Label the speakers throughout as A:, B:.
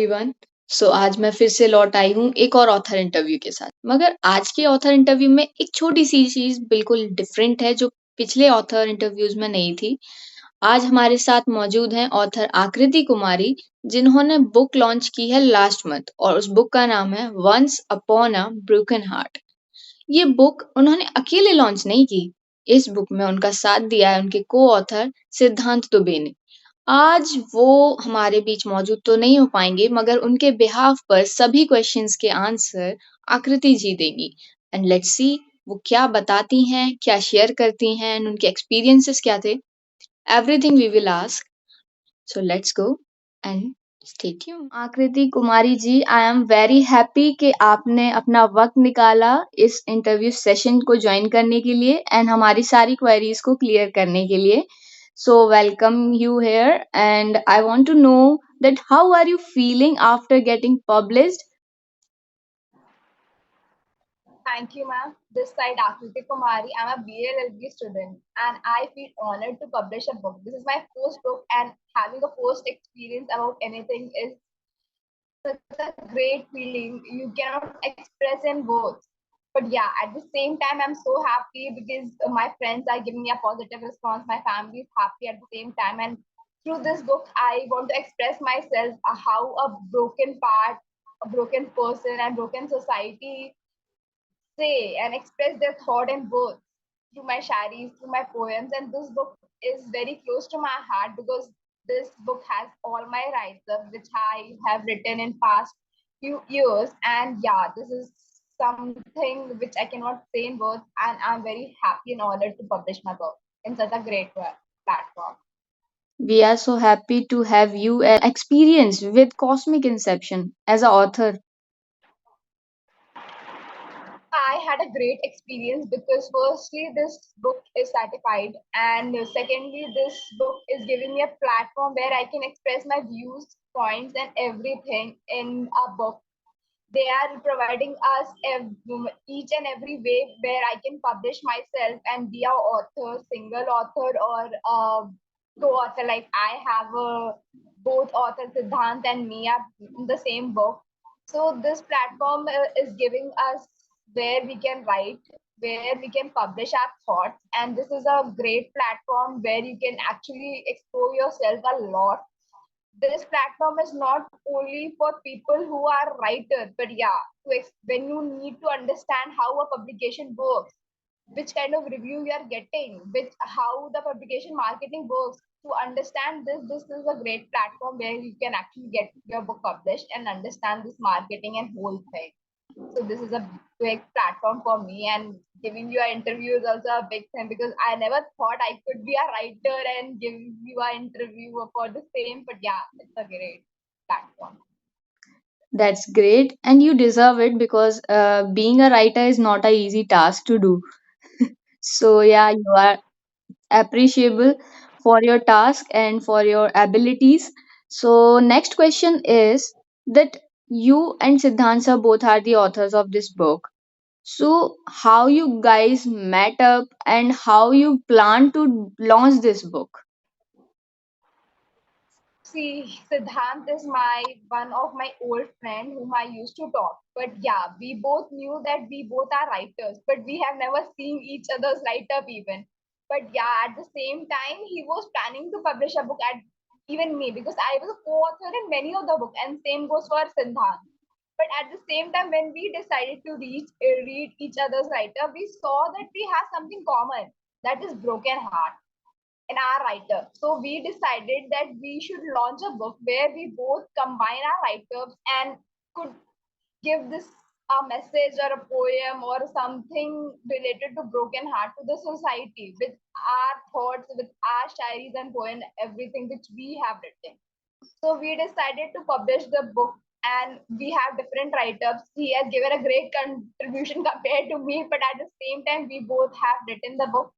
A: Everyone. आज मैं फिर से लौट आई हूँ एक और ऑथर इंटरव्यू के साथ। मगर आज के ऑथर इंटरव्यू में एक छोटी सी चीज बिल्कुल डिफरेंट है जो पिछले ऑथर इंटरव्यूज में नहीं थी। आज हमारे साथ मौजूद हैं ऑथर आकृति कुमारी, जिन्होंने बुक लॉन्च की है लास्ट मंथ और उस बुक का नाम है once upon a broken heart. ये बुक उन्होंने अकेले लॉन्च नहीं की। इस बुक में उनका साथ दिया है उनके को ऑथर सिद्धांत दुबे ने। आज वो हमारे बीच मौजूद तो नहीं हो पाएंगे, मगर उनके बिहाफ पर सभी क्वेश्चंस के आंसर आकृति जी देंगी। एंड लेट्स सी वो क्या बताती हैं, क्या शेयर करती हैं, and उनके एक्सपीरियंसेस क्या थे। Everything we will ask. So let's go and stay tuned. Akriti Kumari ji, I am very happy कि आपने अपना वक्त निकाला इस इंटरव्यू सेशन को ज्वाइन करने के लिए एंड हमारी सारी क्वेरीज को क्लियर करने के लिए। So welcome you here, and I want to know that how are you feeling after getting published?
B: Thank you, ma'am. This side Akriti Kumari. I'm a BLLB student and I feel honored to publish a book. This is my first book and having a first experience about anything is such a great feeling. You cannot express in words. But yeah, at the same time, I'm so happy because my friends are giving me a positive response. My family is happy at the same time. And through this book, I want to express myself how a broken part, a broken person, and broken society say and express their thought and words through my sharis, through my poems. And this book is very close to my heart because this book has all my write-ups which I have written in past few years. And yeah, this is something which I cannot say in words. And I'm very happy and honored to publish my book in such a great platform.
A: We are so happy to have you experience with Cosmic Inception as an author.
B: I had a great experience because firstly, this book is certified, and secondly, this book is giving me a platform where I can express my views, points, and everything in a book. They are providing us each and every way where I can publish myself and be a author, single author, or co-author. Like I have both author Siddhant and me are in the same book. So this platform is giving us where we can write, where we can publish our thoughts, and this is a great platform where you can actually explore yourself a lot. This platform is not only for people who are writers, but yeah, when you need to understand how a publication works, which kind of review you are getting, which how the publication marketing works. To understand this, this is a great platform where you can actually get your book published and understand this marketing and whole thing. So this is a big platform for me, and giving you an interview is also a big thing because I never thought I could be a writer and give you an interview for the same. But yeah, it's a great platform.
A: That's great, and you deserve it because being a writer is not a easy task to do. So yeah, you are appreciable for your task and for your abilities. So next question is that you and Siddhant sir both are the authors of this book. So how you guys met up and how you plan to launch this book?
B: See, Siddhant is my one of my old friend whom I used to talk. But yeah, we both knew that we both are writers, but we have never seen each other's write up even. But yeah, at the same time, he was planning to publish a book at even me because I was a co-author in many of the book, and same goes for Siddhant. But at the same time, when we decided to read each other's writer, we saw that we have something common, that is broken heart in our writer. So we decided that we should launch a book where we both combine our write-ups and could give this a message or a poem or something related to broken heart to the society with our thoughts, with our shairis and poem, everything which we have written. So we decided to publish the book and we have different write-ups. He has given a great contribution compared to me, but at the same time, we both have written the book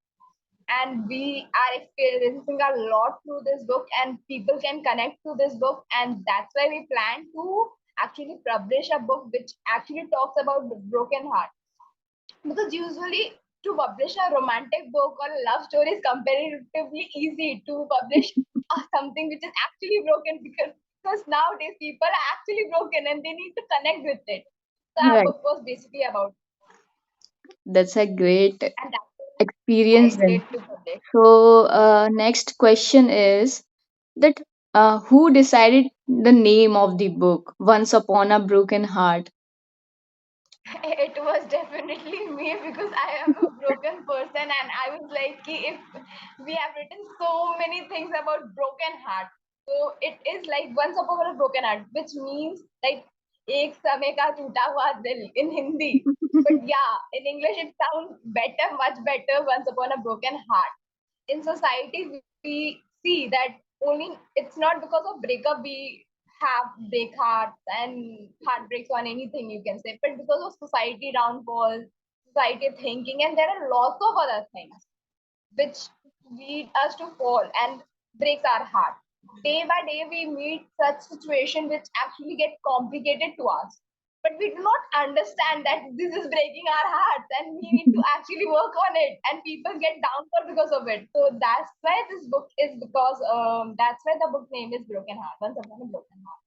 B: and we are experiencing a lot through this book and people can connect to this book, and that's why we plan to actually publish a book which actually talks about the broken heart, because usually to publish a romantic book or a love story is comparatively easy. To publish something which is actually broken, because because nowadays people are actually broken and they need to connect with it. So our
A: Right.
B: book was basically about,
A: That's a great
B: and that's what
A: experience
B: I
A: then.
B: did to publish.
A: So, next question is that who decided the name of the book, Once Upon a Broken Heart?
B: It was definitely me because I am a broken person, and I was like, "Ki, if we have written so many things about broken heart, so it is like once upon a broken heart, which means like एक समय का टूटा हुआ दिल in Hindi. But yeah, in English it sounds better, much better. Once upon a broken heart. In society we see that only it's not because of breakup we have break hearts and heartbreaks on anything you can say, but because of society downfall, society thinking, and there are lots of other things which lead us to fall and breaks our heart. Day by day, we meet such situations which actually get complicated to us. But we do not understand that this is breaking our hearts and we need to actually work on it. And people get downfall because of it. So that's why this book is because that's why the book name is Broken Heart. Once upon a broken heart.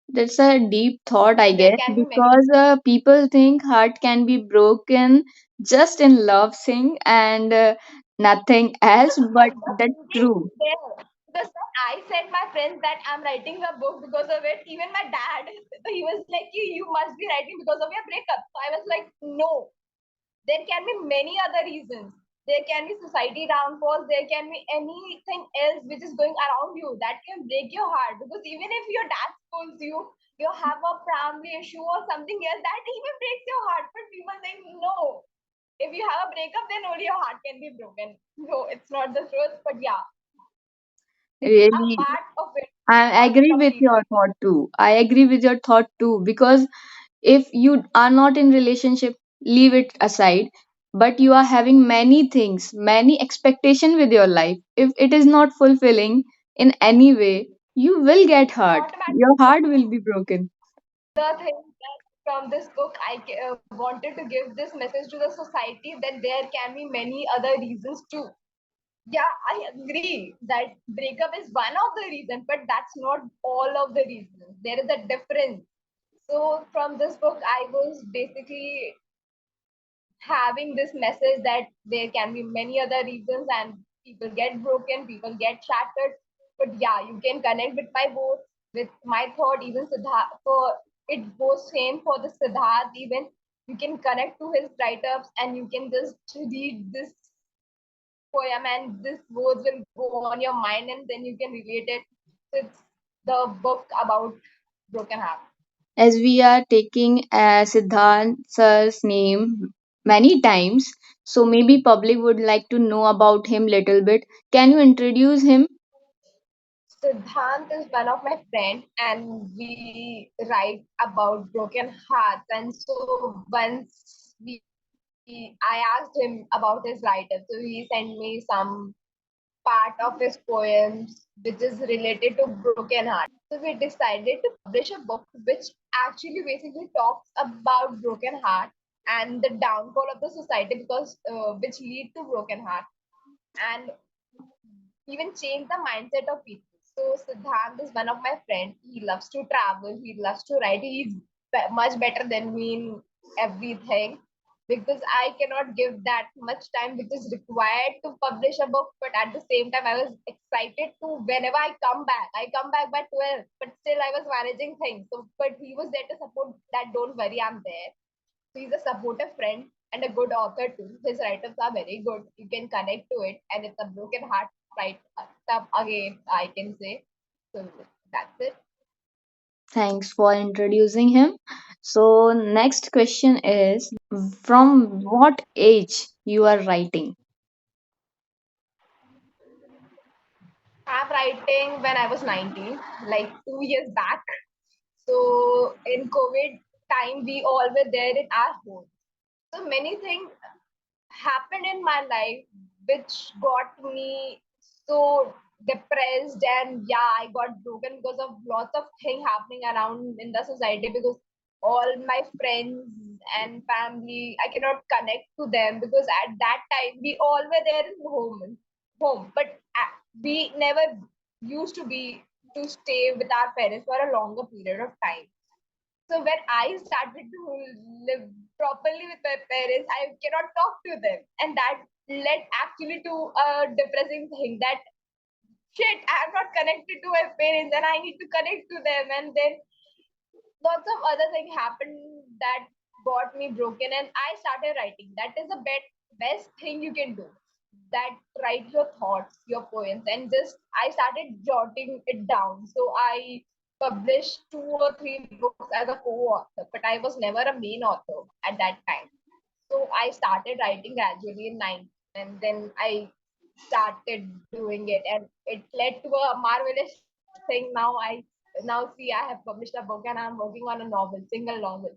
A: That's a deep thought, I
B: So there
A: guess,
B: can be many.
A: because people think heart can be broken just in love sing and nothing else, but
B: The
A: that's
B: thinking
A: true.
B: is there. Because when I said my friends that I'm writing a book because of it, even my dad, he was like, you must be writing because of your breakup. So I was like, no, there can be many other reasons. There can be society downfalls. There can be anything else which is going around you that can break your heart. Because even if your dad scolds you, you have a family issue or something else, that even breaks your heart. But people think, no, if you have a breakup, then only your heart can be broken. No, it's not the truth. But yeah, it's a
A: Really,
B: part of it
A: I
B: for
A: agree
B: some
A: with
B: people.
A: your thought too. I agree with your thought too, because if you are not in relationship, leave it aside, but you are having many things, many expectation with your life. If it is not fulfilling in any way, you will get hurt. Your heart
B: Automatically,
A: will be broken.
B: the thing that from this book, I wanted to give this message to the society that there can be many other reasons too. Yeah, I agree that breakup is one of the reasons, but that's not all of the reasons. There is a difference. So from this book, I was basically having this message that there can be many other reasons and people get broken, people get shattered. But yeah, you can connect with my both, with my thought, even Siddharth. For it goes same for the Siddharth, even you can connect to his write-ups and you can just read this poem and this words will go on your mind and then you can relate it. It's the book about broken heart.
A: As we are taking Siddhant sir's name many times, so maybe public would like to know about him little bit. Can you introduce him?
B: Siddhant is one of my friends, and we write about broken hearts. And so once I asked him about his writer, so he sent me some part of his poems which is related to broken heart. So we decided to publish a book which actually basically talks about broken heart and the downfall of the society because which lead to broken heart. And even change the mindset of people. So Siddhant is one of my friends. He loves to travel. He loves to write. He's much better than me in everything because I cannot give that much time which is required to publish a book. But at the same time, I was excited to whenever I come back. I come back by 12, but still I was managing things. So, but he was there to support that. Don't worry, I'm there. So he's a supportive friend and a good author too. His write-ups are very good. You can connect to it, and it's a broken heart write stuff again. I can say. So that's it.
A: Thanks for introducing him. So next question is, from what age you are writing?
B: I'm writing when I was 19, like 2 years back. So in COVID time, we all were there in our home. So many things happened in my life which got me so depressed, and yeah, I got broken because of lots of things happening around in the society because all my friends and family I cannot connect to them because at that time we all were there in home, but we never used to be to stay with our parents for a longer period of time. So when I started to live properly with my parents, I cannot talk to them, and that led actually to a depressing thing that shit, I'm not connected to my parents, and I need to connect to them, and then lots of other things happened that got me broken, and I started writing. That is the best thing you can do. That write your thoughts, your poems, and just I started jotting it down. So I published 2 or 3 books as a co-author, but I was never a main author at that time. So I started writing gradually in ninth, and then I started doing it, and it led to a marvelous thing. Now see I have published a book and I'm working on a novel, single novel.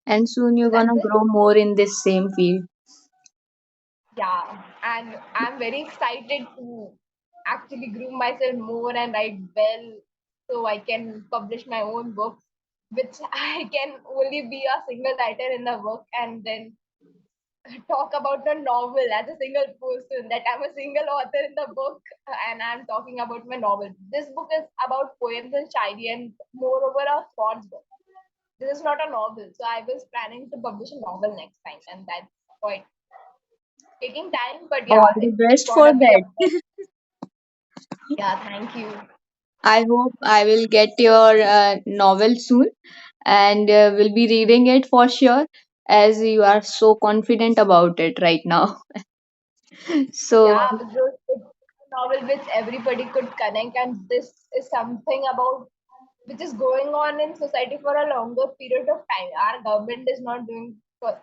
A: And soon
B: So
A: you're
B: that's
A: gonna
B: it.
A: grow more in this same field.
B: Yeah, and I'm very excited to actually groom myself more and write well, so I can publish my own books, which I can only be a single writer in the book, and then talk about a novel as a single person, that I'm a single author in the book and I'm talking about my novel. This book is about poems and shairi and moreover a sports book. This is not a novel. So I was planning to publish a novel next time, and that's quite taking time, but
A: All
B: yeah,
A: the
B: it's
A: best for
B: gonna be a
A: that.
B: yeah, thank you.
A: I hope I will get your novel soon and will be reading it for sure, as you are so confident about it right now. So,
B: Yeah, because it's a novel which everybody could connect, and this is something about which is going on in society for a longer period of time. Our government is not doing the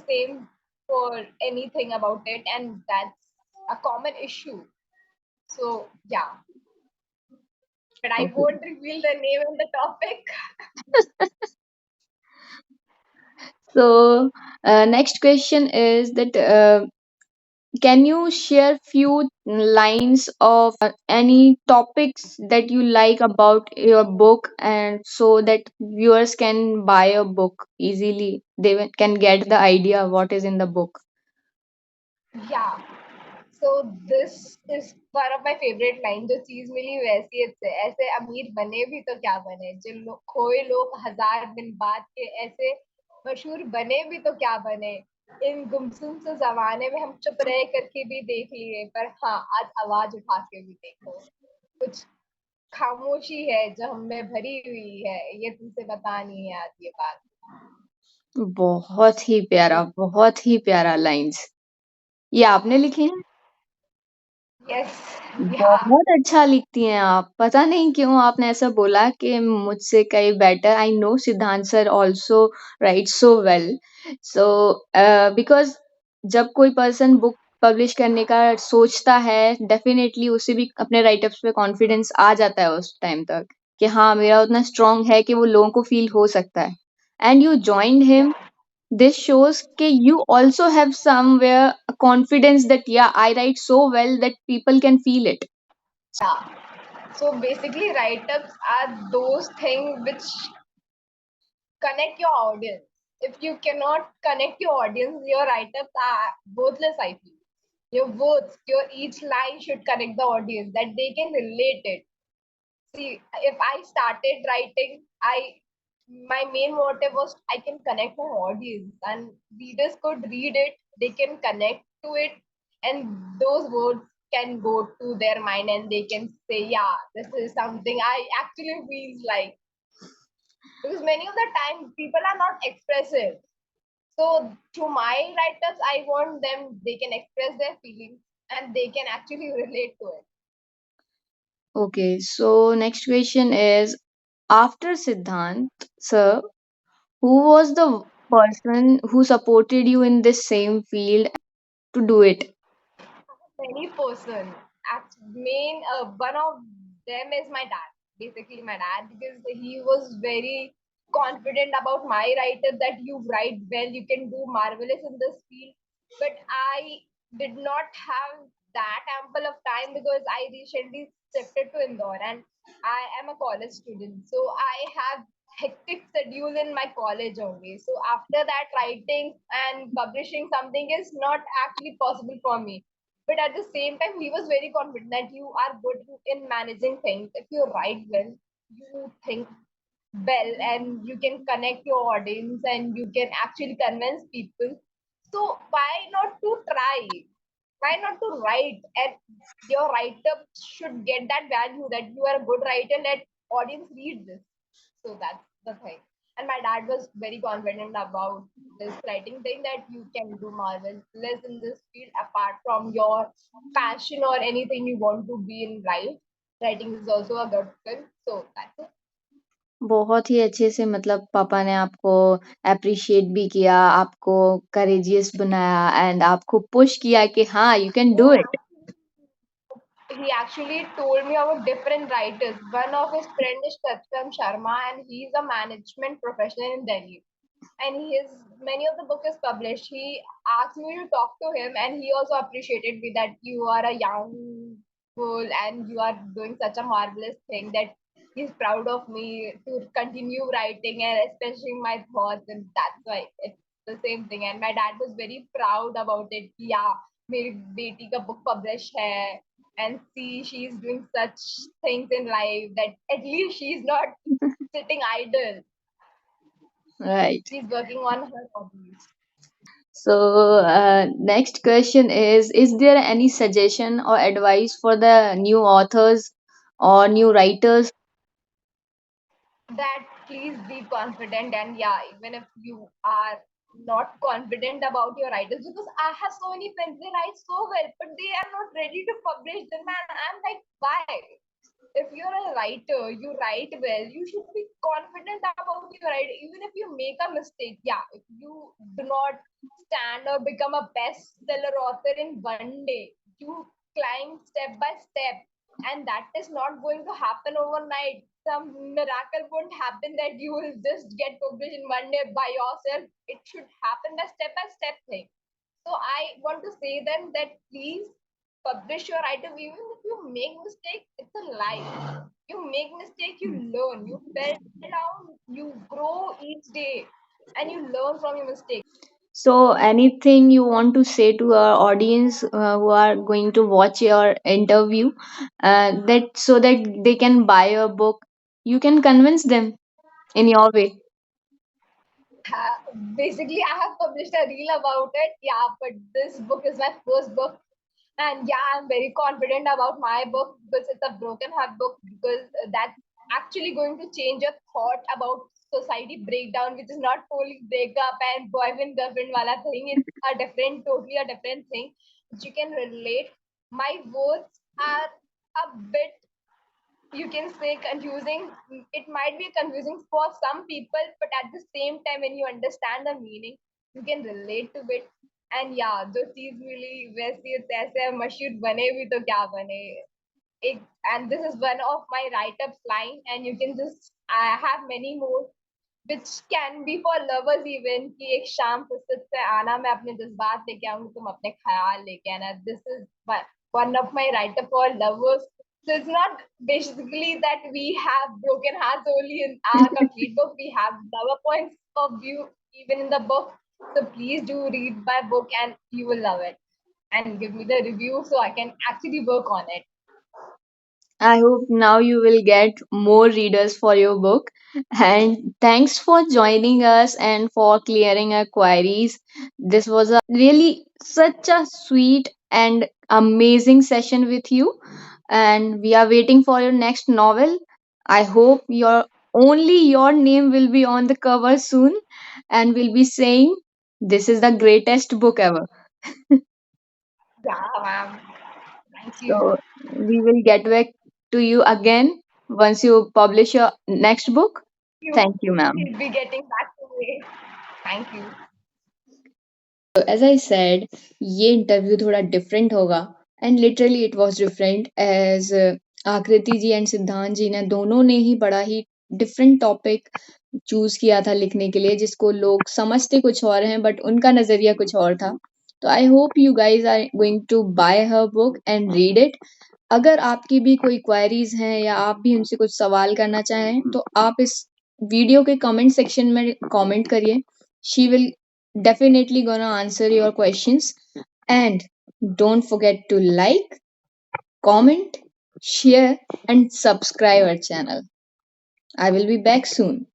B: same for anything about it, and that's a common issue. So yeah, but I
A: okay.
B: won't reveal the name and the topic.
A: So, next question is that can you share few lines of any topics that you like about your book, and so that viewers can buy a book easily? They can get the idea what is in the book.
B: Yeah. So this is one of my favorite lines. जो चीज मिली वैसी है ऐसे अमीर बने भी तो क्या बने जो खोए लोग हजार दिन बाद के ऐसे मशहूर बने भी तो क्या बने इन गुमसुम से जमाने में हम चुप रह करके भी देख लिए पर हाँ आज आवाज उठा के भी देखो कुछ खामोशी है जो हमें भरी हुई है ये तुमसे बतानी है आज ये बात
A: बहुत ही प्यारा लाइंस। ये आपने लिखे हैं?
B: यस या
A: बहुत अच्छा लिखती हैं आप। पता नहीं क्यों आपने ऐसा बोला कि मुझसे कहीं बेटर। आई नो सिद्धांत sir also right so well. So because जब कोई पर्सन बुक पब्लिश करने का सोचता है, डेफिनिटली उसे भी अपने राइटअप्स पे कॉन्फिडेंस आ जाता है उस टाइम तक कि हाँ, मेरा उतना स्ट्रांग है कि वो लोगों को फील हो सकता है। एंड यू जॉइन्ड
B: या
A: him. This shows that you also have somewhere a confidence that yeah, I write so well that people can feel it.
B: So basically, write-ups are those things which connect your audience. If you cannot connect your audience, your write-ups are worthless, I feel. Your words, your each line should connect the audience that they can relate it. See, if I started writing, I my main motive was I can connect my audience and readers could read it, they can connect to it, and those words can go to their mind and they can say, yeah, this is something I actually feel like. Because many of the time people are not expressive. So through my writers, I want them they can express their feelings and they can actually relate to it.
A: Okay, so next question is, after Siddhant, sir, who was the person who supported you in this same field to do it?
B: Many person. Main one of them is my dad. Basically, my dad because he was very confident about my writer that you write well, you can do marvelous in this field. But I did not have that ample of time because I recently shifted to Indore and I am a college student. So I have hectic schedule in my college only. So after that, writing and publishing something is not actually possible for me, but at the same time he was very confident that you are good in managing things. If you write well, you think well, and you can connect your audience and you can actually convince people. So why not to try? Why not to write? And your write-up should get that value that you are a good writer, let audience read this. So that's the thing. And my dad was very confident about this writing thing, that you can do marvelous in this field apart from your passion or anything you want to be in life. Writing is also a good skill. So that's it.
A: बहुत ही अच्छे से मतलब पापा ने आपको appreciate भी किया, आपको करेजियस बनाया एंड आपको पुश किया कि हाँ, you can do it.
B: He actually told me about different writers. One of his friend is Satyam Sharma, and he's a management professional in Delhi. And his many of the book is published. He asked me to talk to him, and he also appreciated me that you are a young fool and you are doing such a marvelous thing, that he's proud of me to continue writing and especially my thoughts, and that's why it's the same thing. And my dad was very proud about it. Yeah, मेरी बेटी का book published है, and see she's doing such things in life, that at least she's not sitting idle.
A: Right.
B: She's working on her hobbies.
A: So, next question is there any suggestion or advice for the new authors or new writers?
B: That please be confident, and yeah, even if you are not confident about your writers, because I have so many friends, they write so well but they are not ready to publish them, and I'm like, why? If you're a writer, you write well, you should be confident about your writing. Even if you make a mistake, yeah, if you do not stand or become a bestseller author in one day, you climb step by step, and that is not going to happen overnight. Some miracle won't happen that you will just get published in one day by yourself. It should happen by step thing. So I want to say them that please publish your item. Even if you make mistake, it's a life. You make mistake, you learn. You fell down, you grow each day, and you learn from your mistake.
A: So, anything you want to say to our audience who are going to watch your interview, that so that they can buy your book, you can convince them in your way.
B: Basically, I have published a reel about it. Yeah, but this book is my first book. And yeah, I'm very confident about my book because it's a broken heart book, because that's actually going to change your thought about society breakdown, which is not only breakup and boyfriend girlfriend wala thing. It's a different, totally a different thing which you can relate. My words are a bit, you can say, confusing. It might be confusing for some people, but at the same time when you understand the meaning, you can relate to it. And yeah, जो चीज मिली वैसे तैसे मशहूर बने भी तो क्या बने एक. And this is one of my write-ups line, and you can just, I have many more which can be for lovers even, कि एक शाम फुर्सत से आना, मैं अपने जज्बात लेके आऊंगी, तुम अपने ख्याल लेके आना. This is one of my write-up for lovers. So it's not basically that we have broken hearts only in our complete book. We have lover points of view even in the book. So please do read my book and you will love it. And give me the review so I can actually work on it.
A: I hope now you will get more readers for your book. And thanks for joining us and for clearing our queries. This was a really such a sweet and amazing session with you. And we are waiting for your next novel. I hope your name will be on the cover soon and will be saying this is the greatest book ever.
B: Yeah, ma'am. Thank you.
A: So we will get back to you again once you publish your next book.
B: You
A: Thank you, ma'am.
B: will be getting back to me. Thank you.
A: So as I said, ये interview थोड़ा different होगा and literally it was different as Akriti ji and सिद्धांत जी ने दोनों ने ही बड़ा ही different topic choose किया था लिखने के लिए जिसको लोग समझते कुछ और हैं बट उनका नजरिया कुछ और था तो I hope you guys are going to buy her book and read it अगर आपकी भी कोई क्वेरीज हैं या आप भी उनसे कुछ सवाल करना चाहें तो आप इस वीडियो के कमेंट सेक्शन में कमेंट करिए she will definitely gonna answer your questions and Don't forget to like, comment, share, and subscribe our channel. I will be back soon.